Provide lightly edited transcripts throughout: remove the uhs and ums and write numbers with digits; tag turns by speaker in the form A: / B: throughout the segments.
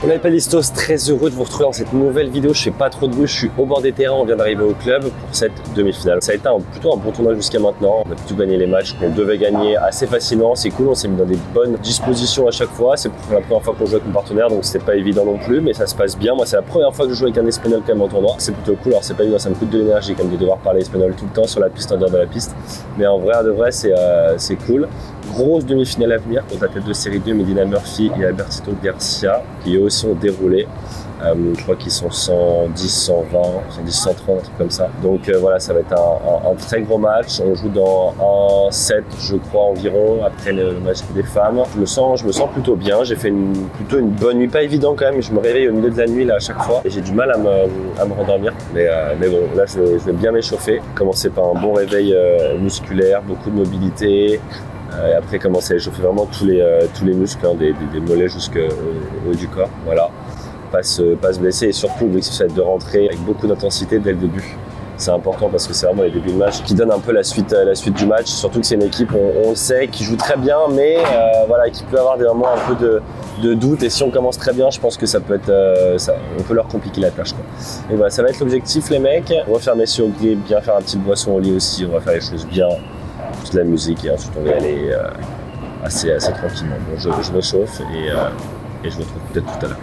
A: On appelle Listos, très heureux de vous retrouver dans cette nouvelle vidéo. Je fais pas trop de bruit, je suis au bord des terrains, on vient d'arriver au club pour cette demi-finale. Ça a été plutôt un bon tournoi jusqu'à maintenant. On a plutôt gagné les matchs qu'on devait gagner assez facilement. C'est cool, on s'est mis dans des bonnes dispositions à chaque fois. C'est la première fois qu'on joue avec mon partenaire, donc c'était pas évident non plus, mais ça se passe bien. Moi, c'est la première fois que je joue avec un espagnol quand même en tournoi. C'est plutôt cool. Alors c'est pas évident, ça me coûte de l'énergie comme de devoir parler espagnol tout le temps sur la piste, en dehors de la piste. Mais en vrai, de vrai, c'est cool. Grosse demi-finale à venir contre la tête de série 2, Medina Murphy et Albertito Garcia, qui eux aussi ont déroulé. Je crois qu'ils sont 110, 120, 110, 130, un truc comme ça. Donc voilà, ça va être un très gros match. On joue dans un set, je crois, environ, après le match des femmes. Je me sens plutôt bien. J'ai fait plutôt une bonne nuit, pas évident quand même. Je me réveille au milieu de la nuit là à chaque fois et j'ai du mal à me rendormir. Mais bon, là je vais bien m'échauffer. Commencer par un bon réveil musculaire, beaucoup de mobilité. Et après commencer à échauffer vraiment tous les muscles, hein, des mollets jusqu'au haut du corps. Voilà. Pas se blesser et surtout l'objectif ça va être de rentrer avec beaucoup d'intensité dès le début. C'est important parce que c'est vraiment les débuts de match qui donnent un peu la suite du match, surtout que c'est une équipe, on le sait, qui joue très bien, mais voilà, qui peut avoir des moments un peu de doute, et si on commence très bien, je pense que ça peut être, on peut leur compliquer la tâche, quoi. Et voilà, ça va être l'objectif les mecs. On va faire mes yeux au grip, bien faire un petit boisson au lit aussi, on va faire les choses bien, toute la musique, et ensuite on va y aller assez tranquillement. Bon, je m'échauffe et je vous retrouve peut-être tout à l'heure.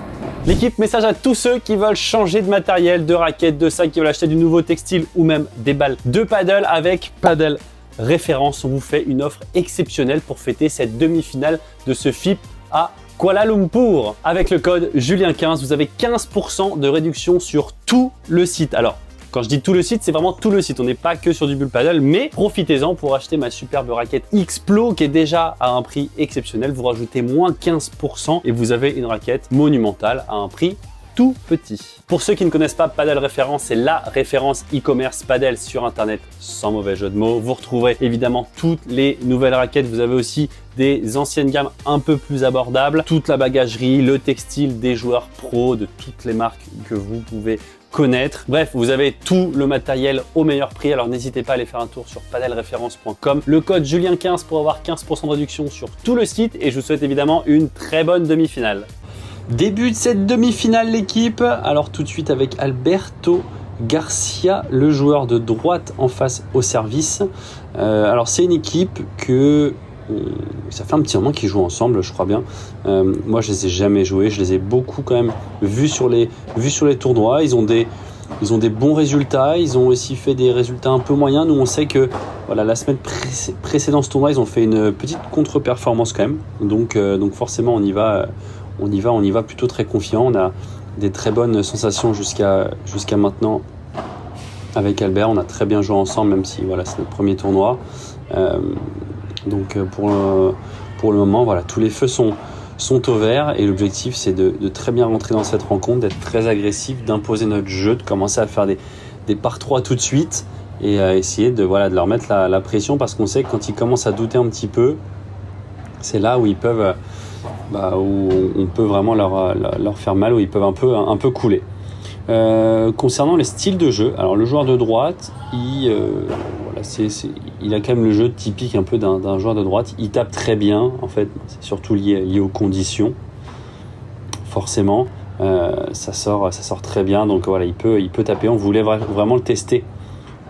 B: L'équipe, message à tous ceux qui veulent changer de matériel, de raquettes, de sacs, qui veulent acheter du nouveau textile ou même des balles de paddle. Avec Paddle Référence, on vous fait une offre exceptionnelle pour fêter cette demi-finale de ce FIP à Kuala Lumpur. Avec le code Julien15, vous avez 15% de réduction sur tout le site. Alors, quand je dis tout le site, c'est vraiment tout le site. On n'est pas que sur du bull paddle, mais profitez-en pour acheter ma superbe raquette Xplo qui est déjà à un prix exceptionnel. Vous rajoutez moins 15% et vous avez une raquette monumentale à un prix tout petit. Pour ceux qui ne connaissent pas Paddle Référence, c'est la référence e-commerce paddle sur internet, sans mauvais jeu de mots. Vous retrouverez évidemment toutes les nouvelles raquettes. Vous avez aussi des anciennes gammes un peu plus abordables, toute la bagagerie, le textile des joueurs pros de toutes les marques que vous pouvez connaître. Bref, vous avez tout le matériel au meilleur prix, alors n'hésitez pas à aller faire un tour sur paddlereference.com. Le code Julien15 pour avoir 15% de réduction sur tout le site, et je vous souhaite évidemment une très bonne demi-finale. Début de cette demi-finale l'équipe, alors tout de suite avec Alberto Garcia, le joueur de droite en face au service. Alors c'est une équipe que ça fait un petit moment qu'ils jouent ensemble, je crois bien. Moi, je les ai jamais joués. Je les ai beaucoup quand même vus sur les tournois. Ils ont des bons résultats. Ils ont aussi fait des résultats un peu moyens. Nous, on sait que voilà, la semaine précédente ce tournoi, ils ont fait une petite contre-performance quand même. Donc forcément, on y va plutôt très confiant. On a des très bonnes sensations jusqu'à maintenant avec Albert. On a très bien joué ensemble, même si voilà, c'est notre premier tournoi. Donc pour le moment, voilà, tous les feux sont au vert, et l'objectif c'est de très bien rentrer dans cette rencontre, d'être très agressif, d'imposer notre jeu, de commencer à faire des par 3 tout de suite, et essayer de leur mettre la pression, parce qu'on sait que quand ils commencent à douter un petit peu, c'est là où ils peuvent, où on peut vraiment leur faire mal, où ils peuvent un peu couler. Concernant les styles de jeu, alors le joueur de droite, il a quand même le jeu typique un peu d'un joueur de droite. Il tape très bien, en fait, c'est surtout lié aux conditions. Forcément, ça sort très bien, donc voilà, il peut taper. On voulait vraiment le tester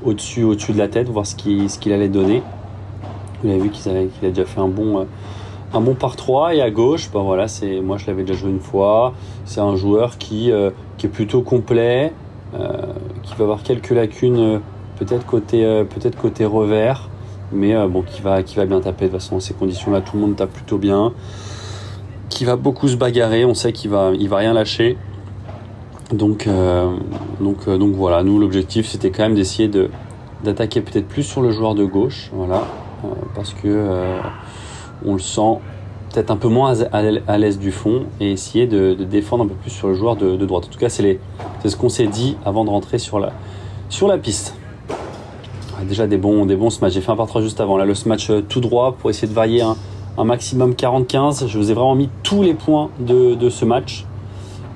B: au-dessus de la tête, voir ce qu'il allait donner. Vous avez vu qu'il a déjà fait un bon par 3, et à gauche, voilà, moi je l'avais déjà joué une fois. C'est un joueur qui est plutôt complet, qui va avoir quelques lacunes, peut-être côté revers, mais qui va bien taper. De toute façon, dans ces conditions-là, tout le monde tape plutôt bien. Qui va beaucoup se bagarrer, on sait qu'il va rien lâcher. Donc voilà, nous l'objectif c'était quand même d'essayer d'attaquer peut-être plus sur le joueur de gauche, voilà, parce que on le sent peut-être un peu moins à l'aise du fond, et essayer de défendre un peu plus sur le joueur de droite. En tout cas, c'est ce qu'on s'est dit avant de rentrer sur la piste. Déjà des bons smatchs. J'ai fait un par 3 juste avant. Là, le smatch tout droit pour essayer de varier un maximum 40-15. Je vous ai vraiment mis tous les points de ce match,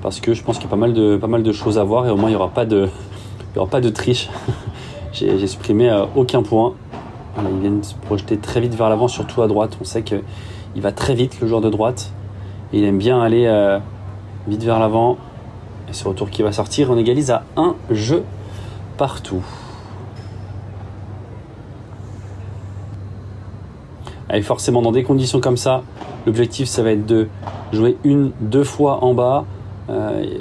B: parce que je pense qu'il y a pas mal de choses à voir, et au moins il n'y aura pas de triche. J'ai supprimé aucun point. Voilà, ils viennent se projeter très vite vers l'avant, surtout à droite. On sait qu'il va très vite, le joueur de droite. Et il aime bien aller vite vers l'avant. Et ce retour qui va sortir, on égalise à un jeu partout. Allez, forcément, dans des conditions comme ça, l'objectif, ça va être de jouer 1-2 fois en bas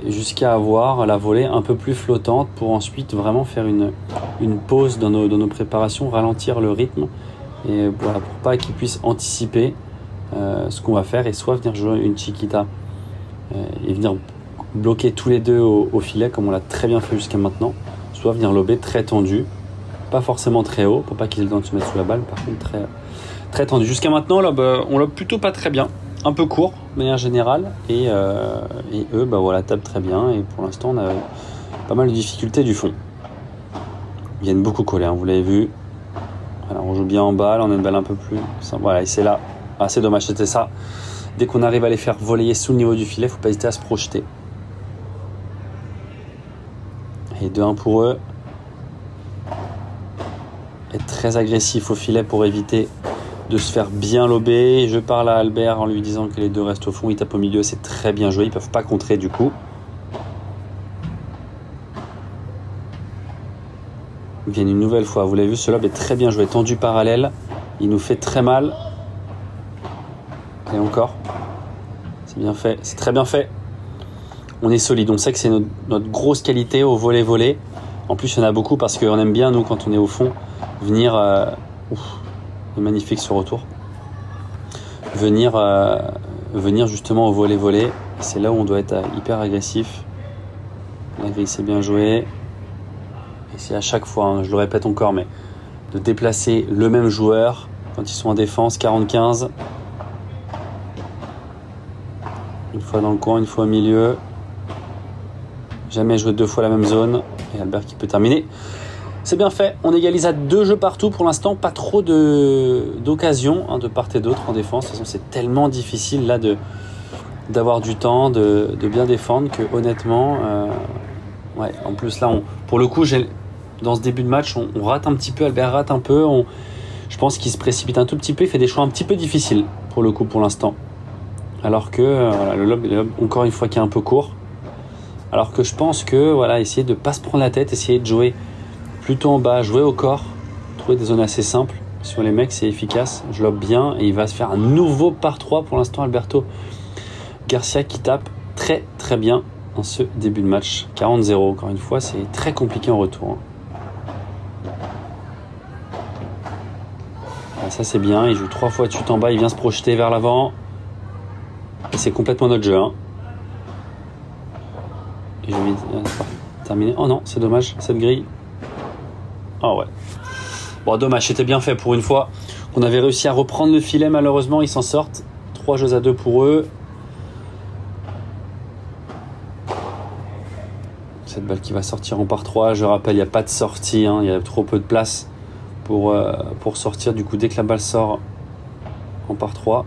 B: jusqu'à avoir la volée un peu plus flottante pour ensuite vraiment faire une pause dans nos préparations, ralentir le rythme et voilà, pour pas qu'ils puissent anticiper ce qu'on va faire et soit venir jouer une chiquita et venir bloquer tous les deux au filet comme on l'a très bien fait jusqu'à maintenant, soit venir lober très tendu, pas forcément très haut pour pas qu'ils aient le temps de se mettre sous la balle, par contre très tendu. Jusqu'à maintenant, là, on lobe plutôt pas très bien, un peu court de manière générale et eux voilà, tapent très bien et pour l'instant on a pas mal de difficultés du fond. Ils viennent beaucoup coller, hein, vous l'avez vu. Alors, on joue bien en balle, on a une balle un peu plus simple. Voilà, et c'est là. Ah, c'est dommage, c'était ça. Dès qu'on arrive à les faire voler sous le niveau du filet, il ne faut pas hésiter à se projeter. Et 2-1 pour eux. Être très agressif au filet pour éviter de se faire bien lober. Je parle à Albert en lui disant que les deux restent au fond. Ils tapent au milieu, c'est très bien joué. Ils ne peuvent pas contrer du coup. Ils viennent une nouvelle fois. Vous l'avez vu, ce lob est très bien joué. Tendu parallèle. Il nous fait très mal. Et encore. C'est bien fait. C'est très bien fait. On est solide. On sait que c'est notre grosse qualité au volley-volley. En plus, il y en a beaucoup parce qu'on aime bien, nous, quand on est au fond, venir... c'est magnifique ce retour. Venir justement au volley-volley. C'est là où on doit être hyper agressif. La grille, c'est bien joué. Et c'est à chaque fois, hein, je le répète encore, mais de déplacer le même joueur quand ils sont en défense, 40-15. Une fois dans le coin, une fois au milieu. Jamais jouer 2 fois la même zone. Et Albert qui peut terminer. C'est bien fait. On égalise à 2 jeux partout pour l'instant. Pas trop d'occasions de part et d'autre en défense. De toute façon, c'est tellement difficile là d'avoir du temps, de bien défendre que honnêtement, ouais. En plus là, pour le coup, dans ce début de match, on rate un petit peu. Albert rate un peu. Je pense qu'il se précipite un tout petit peu. Il fait des choix un petit peu difficiles pour le coup pour l'instant. Alors que voilà, le lob, encore une fois, qui est un peu court. Alors que je pense que voilà, essayer de ne pas se prendre la tête, essayer de jouer plutôt en bas, jouer au corps, trouver des zones assez simples. Sur les mecs, c'est efficace. Je lobe bien et il va se faire un nouveau par 3 pour l'instant. Alberto Garcia qui tape très très bien dans ce début de match. 40-0, encore une fois, c'est très compliqué en retour. Voilà, ça c'est bien. Il joue 3 fois de chute en bas, il vient se projeter vers l'avant. Et c'est complètement notre jeu. Hein. Et je vais terminer. Oh non, c'est dommage, cette grille. Oh ouais. Bon, dommage, c'était bien fait pour une fois. On avait réussi à reprendre le filet, malheureusement, ils s'en sortent. 3 jeux à 2 pour eux. Cette balle qui va sortir en par 3. Je rappelle, il n'y a pas de sortie. Hein. Il y a trop peu de place pour sortir. Du coup, dès que la balle sort en par 3,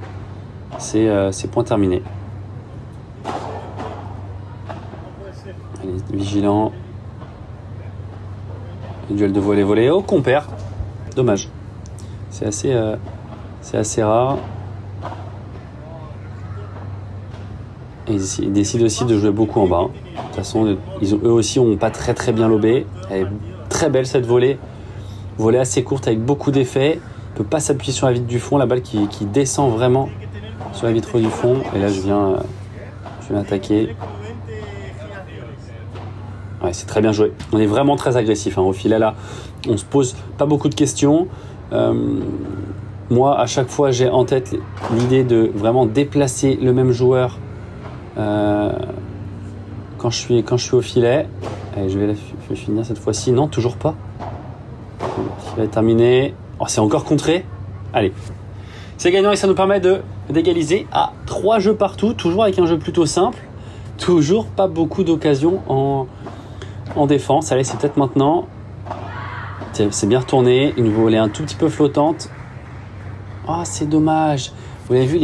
B: c'est point terminé. Allez, vigilant. Le duel de volley-volley. Oh, qu'on perd. Dommage. C'est assez rare. Et ils décident aussi de jouer beaucoup en bas. De toute façon, eux aussi n'ont pas très très bien lobé. Elle est très belle cette volée. Volée assez courte avec beaucoup d'effets. Il ne peut pas s'appuyer sur la vitre du fond. La balle qui descend vraiment sur la vitre du fond. Et là, je viens attaquer. Ouais, c'est très bien joué. On est vraiment très agressif. Hein. Au filet, là, on se pose pas beaucoup de questions. Moi, à chaque fois, j'ai en tête l'idée de vraiment déplacer le même joueur quand je suis au filet. Allez, je vais finir cette fois-ci. Non, toujours pas. Il va être terminé. Oh, c'est encore contré. Allez. C'est gagnant et ça nous permet d'égaliser à 3 jeux partout. Toujours avec un jeu plutôt simple. Toujours pas beaucoup d'occasions en défense. Allez, c'est peut-être maintenant. C'est bien retourné. Une volée un tout petit peu flottante. Oh, c'est dommage. Vous l'avez vu,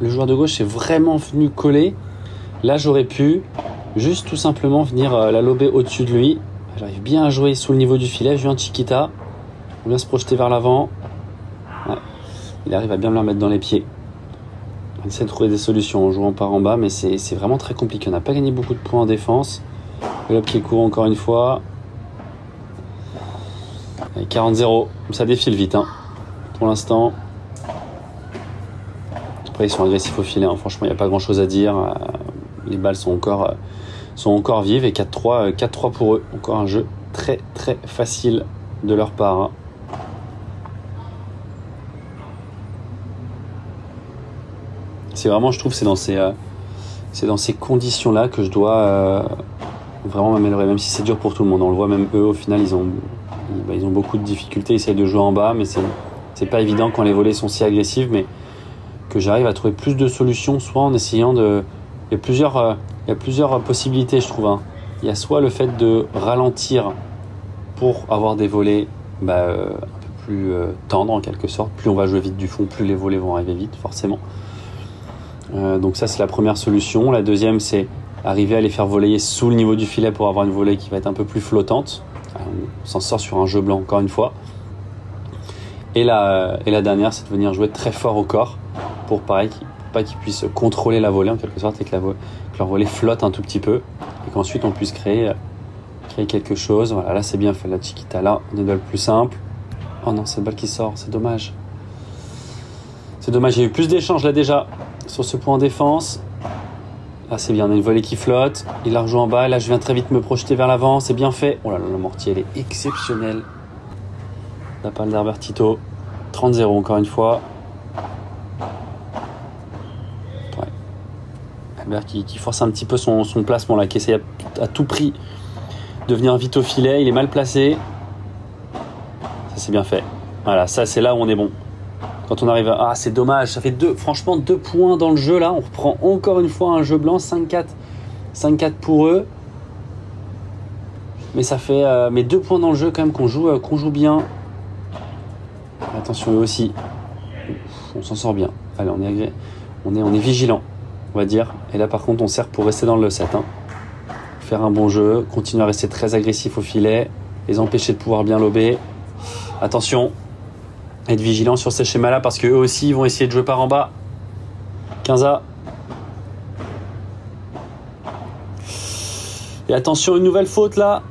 B: le joueur de gauche est vraiment venu coller. Là, j'aurais pu juste tout simplement venir la lober au-dessus de lui. J'arrive bien à jouer sous le niveau du filet. Je viens de Chiquita. On vient se projeter vers l'avant. Ouais. Il arrive à bien me la remettre dans les pieds. On essaie de trouver des solutions en jouant par en bas, mais c'est vraiment très compliqué. On n'a pas gagné beaucoup de points en défense. Le lob qui est court encore une fois. 40-0, ça défile vite hein, pour l'instant. Après ils sont agressifs au filet, hein. Franchement il n'y a pas grand chose à dire. Les balles sont encore vives et 4-3 pour eux. Encore un jeu très très facile de leur part hein. C'est vraiment, je trouve, c'est dans ces conditions-là que je dois vraiment m'améliorer, même si c'est dur pour tout le monde. On le voit, même eux, au final, ils ont beaucoup de difficultés, ils essayent de jouer en bas, mais c'est pas évident quand les volées sont si agressives, mais que j'arrive à trouver plus de solutions, soit en essayant de... Il y a plusieurs possibilités, je trouve. Hein. Il y a soit le fait de ralentir pour avoir des volées un peu plus tendres, en quelque sorte. Plus on va jouer vite du fond, plus les volées vont arriver vite, forcément. Donc ça, c'est la première solution. La deuxième, c'est arriver à les faire voler sous le niveau du filet pour avoir une volée qui va être un peu plus flottante. On s'en sort sur un jeu blanc, encore une fois. Et la dernière, c'est de venir jouer très fort au corps pour pas qu'ils puissent contrôler la volée en quelque sorte et que leur volée flotte un tout petit peu et qu'ensuite on puisse créer quelque chose. Voilà, là c'est bien fait, la chiquita là, on est dans le plus simple. Oh non, cette balle qui sort, c'est dommage. C'est dommage, il y a eu plus d'échanges là déjà sur ce point en défense. Là c'est bien, on a une volée qui flotte, il la rejoue en bas, là je viens très vite me projeter vers l'avant, c'est bien fait. Oh là là, le mortier elle est exceptionnelle. La balle d'Herbert Tito, 30-0 encore une fois. Ouais. Herbert qui force un petit peu son placement là, qui essaie à tout prix de venir vite au filet, il est mal placé. Ça c'est bien fait. Voilà, ça c'est là où on est bon. Quand on arrive à... Ah, c'est dommage, ça fait franchement 2 points dans le jeu là. On reprend encore une fois un jeu blanc, 5-4 pour eux. Mais ça fait 2 points dans le jeu quand même qu'on joue bien. Attention eux aussi. On s'en sort bien. Allez, on est vigilant, on va dire. Et là par contre on sert pour rester dans le set. Hein. Faire un bon jeu, continuer à rester très agressif au filet, les empêcher de pouvoir bien lober. Attention. Être vigilant sur ces schémas-là parce qu'eux aussi ils vont essayer de jouer par en bas. 15A. Et attention, une nouvelle faute là.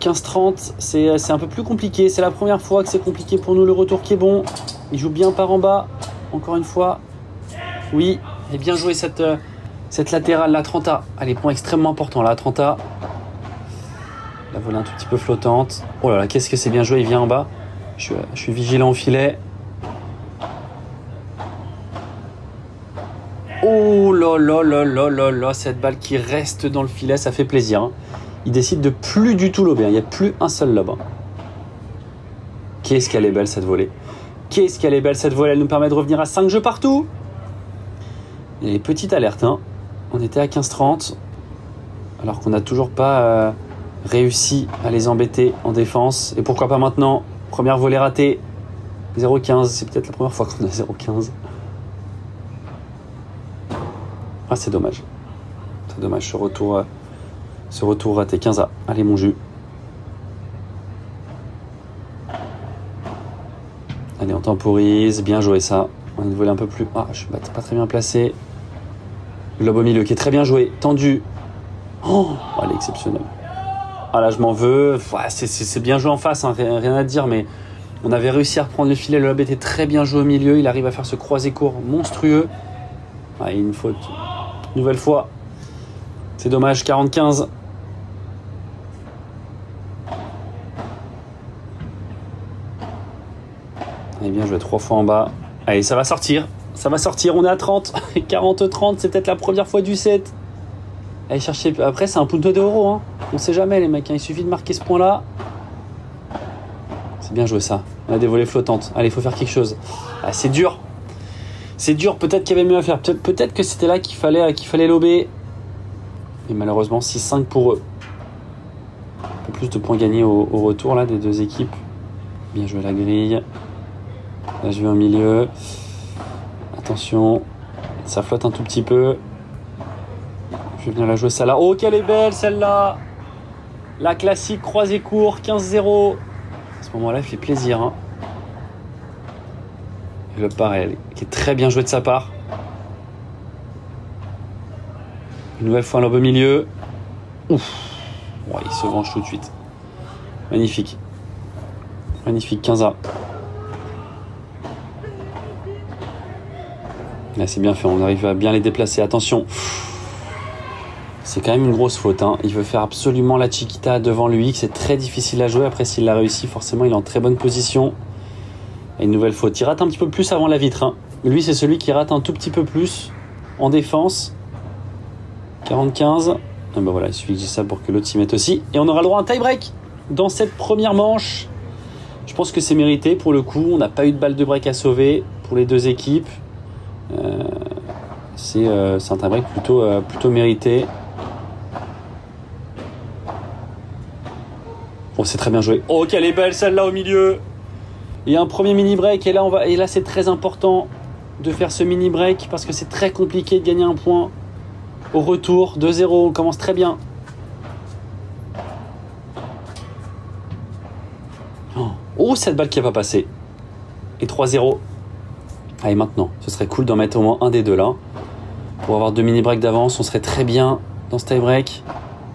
B: 15-30, c'est un peu plus compliqué. C'est la première fois que c'est compliqué pour nous. Le retour qui est bon. Il joue bien par en bas. Encore une fois. Oui, et bien joué cette latérale, la 30A. Allez, point extrêmement important là, 30A. La volée un tout petit peu flottante. Oh là là, qu'est-ce que c'est bien joué, il vient en bas. Je suis vigilant au filet. Oh là là là là là là, cette balle qui reste dans le filet, ça fait plaisir. Hein. Il décide de plus du tout lober. Il n'y a plus un seul lob. Hein. Qu'est-ce qu'elle est belle cette volée. Qu'est-ce qu'elle est belle cette volée. Elle nous permet de revenir à 5 jeux partout. Il y a des petites alertes. Hein. On était à 15-30. Alors qu'on n'a toujours pas réussi à les embêter en défense. Et pourquoi pas maintenant. Première volée ratée, 0-15, c'est peut-être la première fois qu'on a 0-15. Ah, c'est dommage. C'est dommage, ce retour raté. 15A. Allez, mon jus. Allez, on temporise. Bien joué, ça. On a une volée un peu plus... Ah, je suis pas très bien placé. Le lob au milieu qui est très bien joué. Tendu. Oh, elle est exceptionnelle. Ah là je m'en veux, ouais, c'est bien joué en face, hein, rien à dire, mais on avait réussi à reprendre le filet, le lob était très bien joué au milieu, il arrive à faire ce croisé court monstrueux. Ah, une faute, nouvelle fois, c'est dommage, 40-15. Allez, bien joué, 3 fois en bas. Allez, ça va sortir, on est à 30, 40-30, c'est peut-être la première fois du set. Allez chercher, après c'est un punto de euro, hein. On sait jamais les mecs, hein. Il suffit de marquer ce point là. C'est bien joué ça, on a des volées flottantes. Allez, il faut faire quelque chose. Ah, c'est dur, peut-être qu'il y avait mieux à faire, peut-être que c'était là qu'il fallait lober. Et malheureusement 6-5 pour eux. Un peu plus de points gagnés au retour là des deux équipes. Bien joué la grille. Là je vais au milieu. Attention, ça flotte un tout petit peu. Je vais venir la jouer celle-là. Oh, qu'elle est belle celle-là. La classique croisé court, 15-0. À ce moment-là, il fait plaisir. Hein. Et le pareil, qui est très bien joué de sa part. Une nouvelle fois un lob au milieu. Ouf. Ouais, il se venge tout de suite. Magnifique. Magnifique, 15A. Là, c'est bien fait, on arrive à bien les déplacer. Attention. C'est quand même une grosse faute. Hein. Il veut faire absolument la chiquita devant lui. C'est très difficile à jouer. Après, s'il l'a réussi, forcément, il est en très bonne position. Et une nouvelle faute. Il rate un petit peu plus avant la vitre. Hein. Lui, c'est celui qui rate un tout petit peu plus en défense. 45. Et ben voilà, il suffit que j'ai ça pour que l'autre s'y mette aussi. Et on aura le droit à un tie-break dans cette première manche. Je pense que c'est mérité pour le coup. On n'a pas eu de balle de break à sauver pour les deux équipes. C'est un tie-break plutôt mérité. Oh, c'est très bien joué. Oh, qu'elle est belle celle-là au milieu. Il y a un premier mini-break et là c'est très important de faire ce mini-break parce que c'est très compliqué de gagner un point au retour. 2-0, on commence très bien. Oh, cette balle qui n'a pas passé. Et 3-0. Allez, maintenant, ce serait cool d'en mettre au moins un des deux là. Pour avoir 2 mini-breaks d'avance, on serait très bien dans ce tie-break.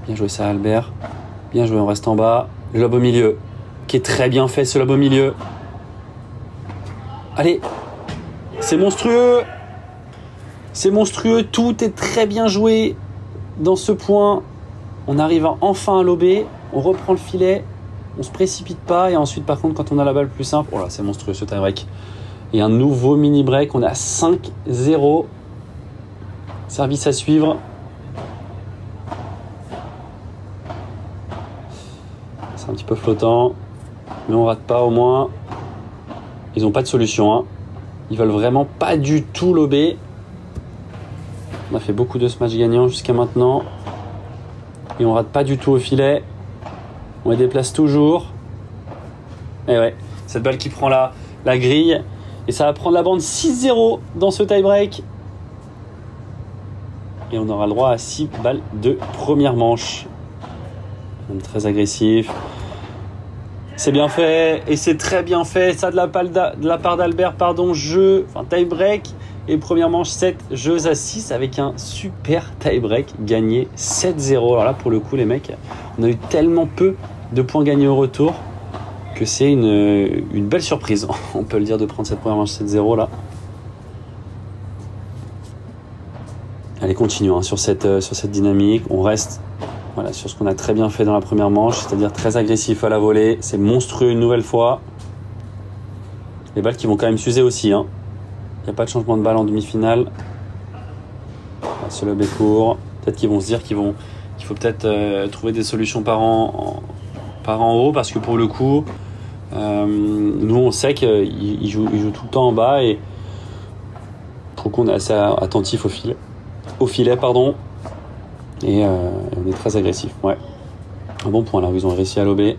B: Bien joué ça, Albert. Bien joué, on reste en bas. Le lob au milieu, qui est très bien fait, ce lob au milieu. Allez, c'est monstrueux. C'est monstrueux, tout est très bien joué dans ce point. On arrive enfin à lober, on reprend le filet, on se précipite pas. Et ensuite, par contre, quand on a la balle plus simple, oh là, c'est monstrueux ce tie-break. Et un nouveau mini-break, on est à 5-0. Service à suivre. C'est un petit peu flottant, mais on rate pas au moins. Ils n'ont pas de solution. Hein. Ils veulent vraiment pas du tout lober. On a fait beaucoup de ce match gagnant jusqu'à maintenant. Et on rate pas du tout au filet. On les déplace toujours. Et ouais, cette balle qui prend la grille. Et ça va prendre la bande 6-0 dans ce tie-break. Et on aura le droit à 6 balles de première manche. Même très agressif. C'est bien fait et c'est très bien fait. Ça de la part d'Albert, tie-break. Et première manche 7 jeux à 6 avec un super tie-break gagné 7-0. Alors là, pour le coup, les mecs, on a eu tellement peu de points gagnés au retour que c'est une belle surprise, on peut le dire, de prendre cette première manche 7-0 là. Allez, continuons hein, sur cette dynamique. On reste voilà, sur ce qu'on a très bien fait dans la première manche, c'est-à-dire très agressif à la volée. C'est monstrueux une nouvelle fois. Les balles qui vont quand même s'user aussi. Hein. Il n'y a pas de changement de balle en demi-finale. Ce lob est court. Peut-être qu'ils vont se dire qu'il faut peut-être trouver des solutions par en haut, parce que pour le coup, nous on sait qu'ils jouent tout le temps en bas et faut qu'on est assez attentif au filet, pardon. Et on est très agressif. Ouais. Un bon point là, ils ont réussi à lober.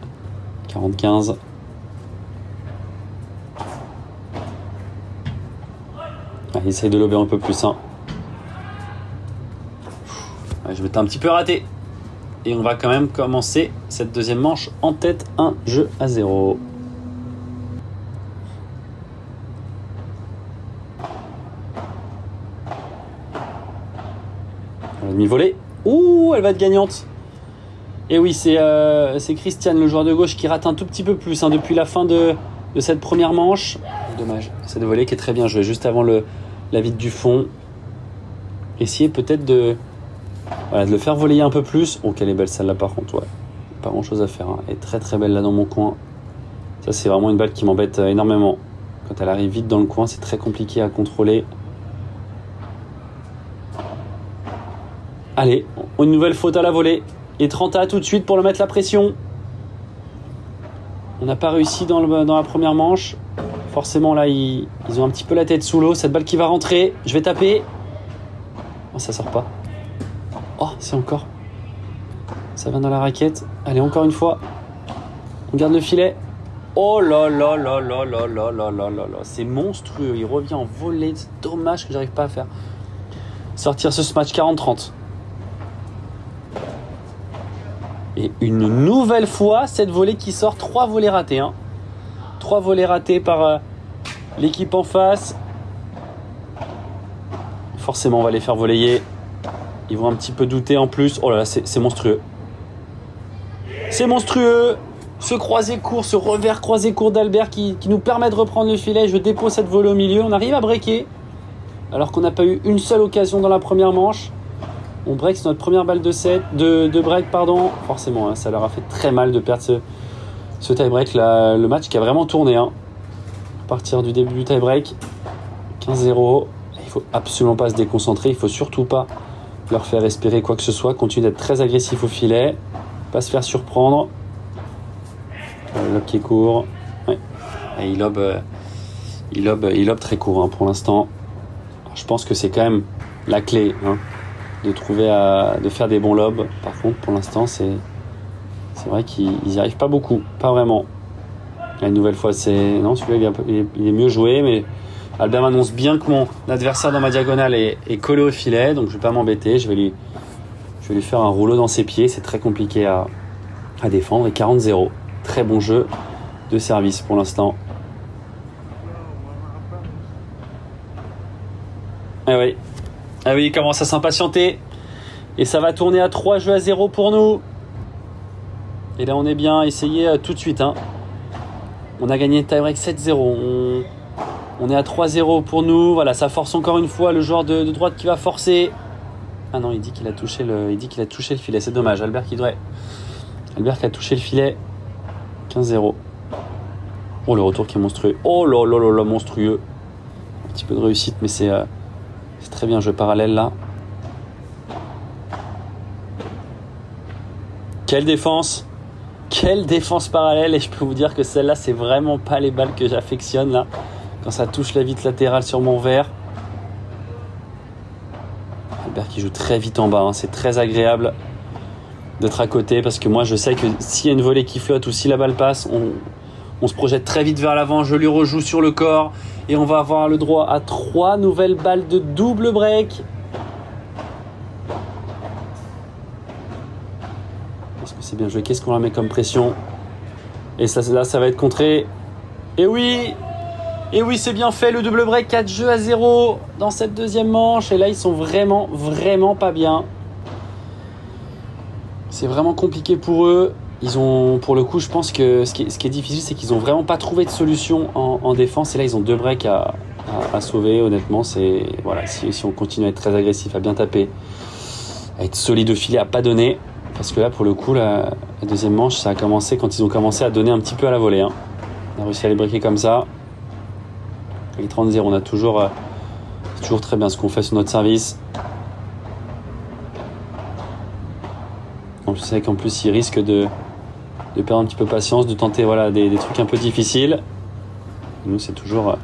B: 40-15. Allez, essaye de lober un peu plus. Hein. Ouais, je m'étais un petit peu raté. Et on va quand même commencer cette deuxième manche en tête, 1-0. Demi-volée. Ouh, elle va être gagnante. Et oui, c'est Christian, le joueur de gauche, qui rate un tout petit peu plus hein, depuis la fin de cette première manche. Dommage. Cette volée qui est très bien jouée, juste avant la vide du fond. Essayer peut-être de le faire voler un peu plus. Oh, quelle est belle celle-là par contre, ouais. Pas grand-chose à faire. Hein. Elle est très très belle là dans mon coin. Ça, c'est vraiment une balle qui m'embête énormément. Quand elle arrive vite dans le coin, c'est très compliqué à contrôler. Allez, une nouvelle faute à la volée. Et 30A tout de suite pour le mettre la pression. On n'a pas réussi dans la première manche. Forcément, là, ils ont un petit peu la tête sous l'eau. Cette balle qui va rentrer. Je vais taper. Oh, ça sort pas. Oh, c'est encore. Ça vient dans la raquette. Allez, encore une fois. On garde le filet. Oh là là là là là là là là là là. C'est monstrueux. Il revient en volée. C'est dommage que j'arrive pas à faire sortir ce match 40-30. Et une nouvelle fois, cette volée qui sort. 3 volées ratées. Hein. 3 volées ratées par l'équipe en face. Forcément, on va les faire voler. Ils vont un petit peu douter en plus. Oh là là, c'est monstrueux. C'est monstrueux. Ce croisé court, ce revers croisé court d'Albert qui nous permet de reprendre le filet. Je dépose cette volée au milieu. On arrive à breaker. Alors qu'on n'a pas eu une seule occasion dans la première manche. On break, c'est notre première balle de break, pardon. Forcément, hein, ça leur a fait très mal de perdre ce tie-break. Le match qui a vraiment tourné. Hein. À partir du début du tie-break, 15-0. Il ne faut absolument pas se déconcentrer. Il ne faut surtout pas leur faire espérer quoi que ce soit. Continuer d'être très agressif au filet. Pas se faire surprendre. Le lob qui est court. Ouais. Et il lobe très court hein, pour l'instant. Je pense que c'est quand même la clé hein, de faire des bons lobes. Par contre, pour l'instant, c'est vrai qu'ils n'y arrivent pas beaucoup, pas vraiment. Là, une nouvelle fois, non, celui-là il est mieux joué, mais Albert m'annonce bien que mon adversaire dans ma diagonale est collé au filet, donc je ne vais pas m'embêter. Je vais lui faire un rouleau dans ses pieds. C'est très compliqué à défendre. Et 40-0, très bon jeu de service pour l'instant. Ah oui, il commence à s'impatienter. Et ça va tourner à 3-0 pour nous. Et là, on est bien. Essayez tout de suite. Hein. On a gagné le tie-break 7-0. On est à 3-0 pour nous. Voilà, ça force encore une fois le joueur de droite qui va forcer. Ah non, il dit qu'il a touché le filet. C'est dommage. Albert qui a touché le filet. 15-0. Oh, le retour qui est monstrueux. Oh là là là là, monstrueux. Un petit peu de réussite, mais c'est très bien, jeu parallèle là. Quelle défense parallèle. Et je peux vous dire que celle-là, c'est vraiment pas les balles que j'affectionne là. Quand ça touche la vitre latérale sur mon verre. Albert qui joue très vite en bas. Hein. C'est très agréable d'être à côté parce que moi, je sais que s'il y a une volée qui flotte ou si la balle passe, on se projette très vite vers l'avant. Je lui rejoue sur le corps. Et on va avoir le droit à 3 nouvelles balles de double break. Est-ce que c'est bien joué? Qu'est-ce qu'on leur met comme pression? Et là, ça va être contré. Et oui, c'est bien fait. Le double break, 4-0 dans cette deuxième manche. Et là, ils sont vraiment, vraiment pas bien. C'est vraiment compliqué pour eux. Ils ont, pour le coup, je pense que ce qui est difficile, c'est qu'ils n'ont vraiment pas trouvé de solution en défense. Et là, ils ont 2 breaks à sauver. Honnêtement, voilà, si on continue à être très agressif, à bien taper, à être solide au filet, à pas donner. Parce que là, pour le coup, la deuxième manche, ça a commencé quand ils ont commencé à donner un petit peu à la volée. Hein. On a réussi à les breaker comme ça. Et 30-0, on a c'est toujours très bien ce qu'on fait sur notre service. Donc, je sais qu'en plus, ils risquent de perdre un petit peu patience, de tenter voilà, des trucs un peu difficiles. Et nous, c'est toujours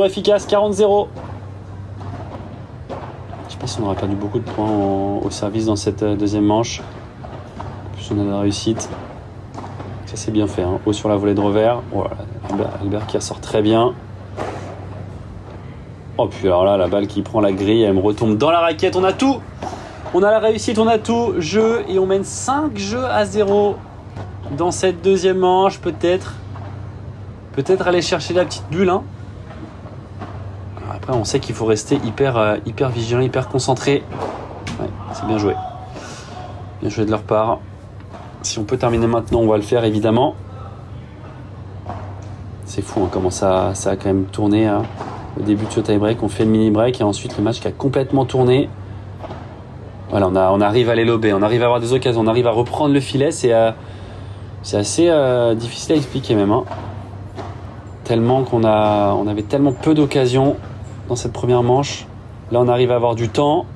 B: efficace. 40-0. Je sais pas si on aura perdu beaucoup de points au service dans cette deuxième manche. En plus, on a de la réussite. Ça, c'est bien fait. Hein. Haut sur la volée de revers. Voilà. Albert qui ressort très bien. Oh, puis alors là, la balle qui prend la grille, elle me retombe dans la raquette. On a tout. On a la réussite, on a tout. Jeu. Et on mène 5-0 dans cette deuxième manche. Peut-être aller chercher la petite bulle. Hein. Après, on sait qu'il faut rester hyper vigilant, hyper concentré. Ouais, c'est bien joué. Bien joué de leur part. Si on peut terminer maintenant, on va le faire évidemment. C'est fou hein, comment ça a quand même tourné hein. Au début de ce tie-break. On fait le mini-break et ensuite le match qui a complètement tourné. Voilà, on arrive à les lober, on arrive à avoir des occasions, on arrive à reprendre le filet. C'est assez difficile à expliquer même. Hein. Tellement on avait tellement peu d'occasions dans cette première manche. Là, on arrive à avoir du temps,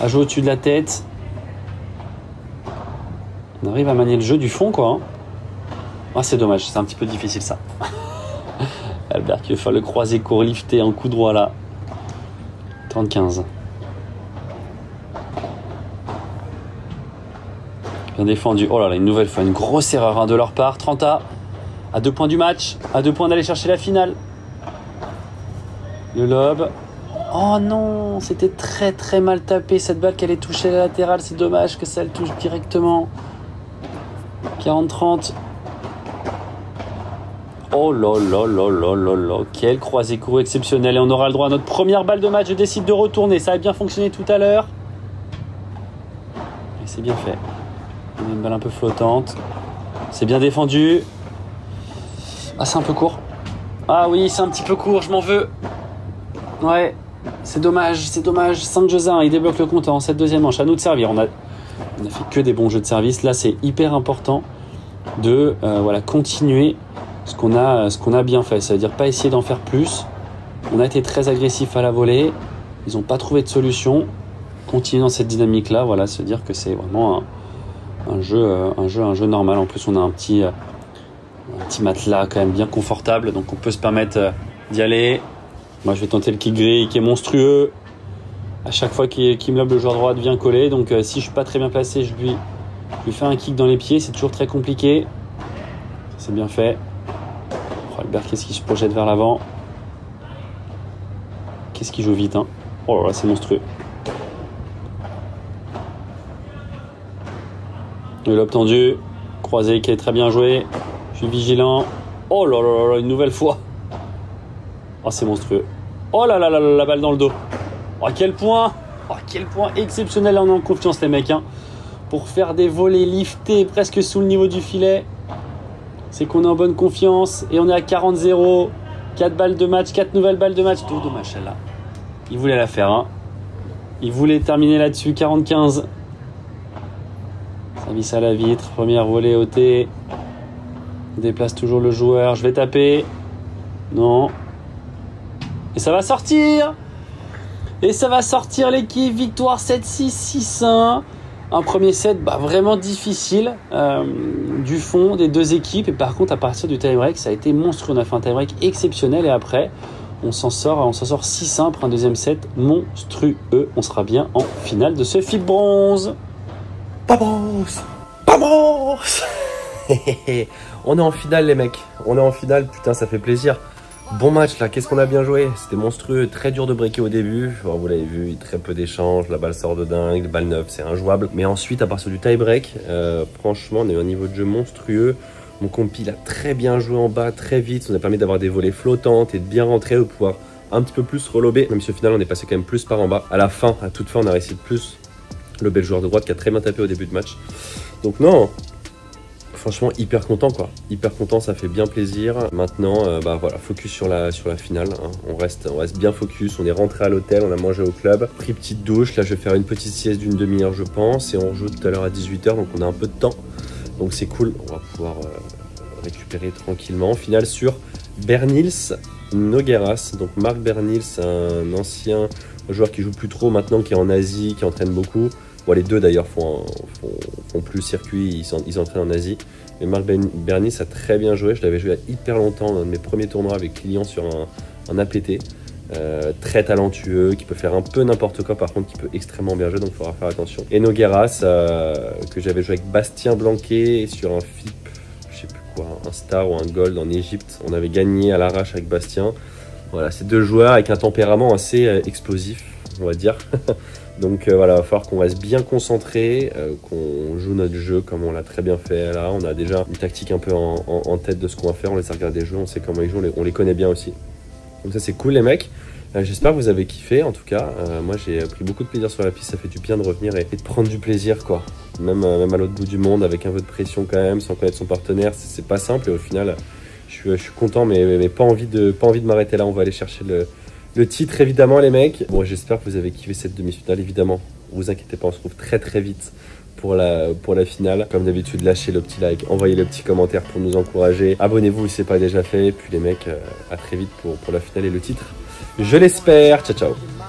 B: à jouer au-dessus de la tête. On arrive à manier le jeu du fond, quoi. Hein. Ah, c'est dommage, c'est un petit peu difficile, ça. Albert qui va faire le croisé court lifté en coup droit, là. 30-15. Bien défendu. Oh là là, une nouvelle fois, une grosse erreur hein, de leur part. 30 à 2 points du match, à 2 points d'aller chercher la finale. Le lob. Oh non, c'était très très mal tapé cette balle qui allait toucher la latérale. C'est dommage que ça le touche directement. 40-30. Oh là là là là là là. Quel croisé court exceptionnel. Et on aura le droit à notre première balle de match. Je décide de retourner. Ça a bien fonctionné tout à l'heure. Et c'est bien fait. On a une balle un peu flottante. C'est bien défendu. Ah, c'est un peu court. Ah oui, c'est un petit peu court, je m'en veux. Ouais, c'est dommage, c'est dommage. 5-1, il débloque le compte en cette deuxième manche. À nous de servir. On a fait que des bons jeux de service. Là, c'est hyper important de voilà, continuer ce qu'on a bien fait. Ça veut dire pas essayer d'en faire plus. On a été très agressif à la volée. Ils n'ont pas trouvé de solution. Continuer dans cette dynamique-là, voilà, se dire que c'est vraiment un jeu normal. En plus, on a un petit matelas quand même bien confortable, donc on peut se permettre d'y aller. Moi, je vais tenter le kick grille qui est monstrueux. À chaque fois qu'il me lobe, le joueur droit vient coller. Donc, si je suis pas très bien placé, je lui fais un kick dans les pieds. C'est toujours très compliqué. C'est bien fait. Oh, Albert, qu'est-ce qu'il se projette vers l'avant? Qu'est-ce qu'il joue vite, hein? Oh là là, c'est monstrueux. Le lobe tendu, croisé qui est très bien joué. Je suis vigilant. Oh là là là, une nouvelle fois. Oh, c'est monstrueux. Oh là là là, la balle dans le dos. Oh, quel point! Oh, quel point exceptionnel. On est en confiance, les mecs, hein. Pour faire des volées liftés presque sous le niveau du filet. C'est qu'on est en bonne confiance. Et on est à 40-0. 4 balles de match, 4 nouvelles balles de match. Tout dommage, celle-là. Il voulait la faire, hein. Il voulait terminer là-dessus. 40-15. Service à la vitre. Première volée ôtée. On déplace toujours le joueur. Je vais taper. Non. Et ça va sortir. Et ça va sortir l'équipe. Victoire 7-6, 6-1. Un premier set vraiment difficile du fond des deux équipes. Et par contre, à partir du tie-break, ça a été monstrueux. On a fait un tie-break exceptionnel. Et après, on s'en sort 6-1 après un deuxième set monstrueux. On sera bien en finale de ce FIBA bronze.
A: Vamos! Vamos! On est en finale, les mecs. On est en finale. Putain, ça fait plaisir. Bon match là, qu'est-ce qu'on a bien joué. C'était monstrueux, très dur de breaker au début. Bon, vous l'avez vu, très peu d'échanges, la balle sort de dingue, balle neuve, c'est injouable. Mais ensuite, à partir du tie-break, franchement, on a eu un niveau de jeu monstrueux. Mon compi a très bien joué en bas, très vite. Ça nous a permis d'avoir des volées flottantes et de bien rentrer, de pouvoir un petit peu plus relober. Même si au final, on est passé quand même plus par en bas. À la fin, à toute fin, on a réussi de plus le bel joueur de droite qui a très bien tapé au début de match. Donc non, franchement hyper content quoi, hyper content, ça fait bien plaisir. Maintenant voilà, focus sur la finale, hein. on reste bien focus, on est rentré à l'hôtel, on a mangé au club, pris petite douche, là je vais faire une petite sieste d'une demi-heure je pense, et on joue tout à l'heure à 18h, donc on a un peu de temps, donc c'est cool, on va pouvoir récupérer tranquillement. Finale sur Bernils Nogueras, donc Marc Bernils, un ancien joueur qui joue plus trop maintenant, qui est en Asie, qui entraîne beaucoup. Bon, les deux d'ailleurs font plus circuit, ils entraînent en Asie. Mais Marc Bernis a très bien joué, je l'avais joué il y a hyper longtemps, un de mes premiers tournois avec Lilian sur un APT. Très talentueux, qui peut faire un peu n'importe quoi, par contre qui peut extrêmement bien jouer, donc il faudra faire attention. Et Nogueras, que j'avais joué avec Bastien Blanquet sur un FIP, je sais plus quoi, un Star ou un Gold en Égypte. On avait gagné à l'arrache avec Bastien. Voilà, c'est deux joueurs avec un tempérament assez explosif, on va dire. Donc voilà, il va falloir qu'on reste bien concentré, qu'on joue notre jeu comme on l'a très bien fait là. On a déjà une tactique un peu en tête de ce qu'on va faire, on les a regardés jouer, on sait comment ils jouent, on les connaît bien aussi. Donc ça c'est cool les mecs. J'espère que vous avez kiffé en tout cas. Moi j'ai pris beaucoup de plaisir sur la piste, ça fait du bien de revenir et de prendre du plaisir quoi. Même à l'autre bout du monde, avec un peu de pression quand même, sans connaître son partenaire, c'est pas simple et au final je suis content mais pas envie de m'arrêter là. On va aller chercher le titre évidemment les mecs. Bon, j'espère que vous avez kiffé cette demi-finale évidemment. Vous inquiétez pas, on se retrouve très vite pour la finale. Comme d'habitude, lâchez le petit like, envoyez le petit commentaire pour nous encourager. Abonnez-vous si ce n'est pas déjà fait. Et puis les mecs, à très vite pour la finale et le titre. Je l'espère. Ciao ciao.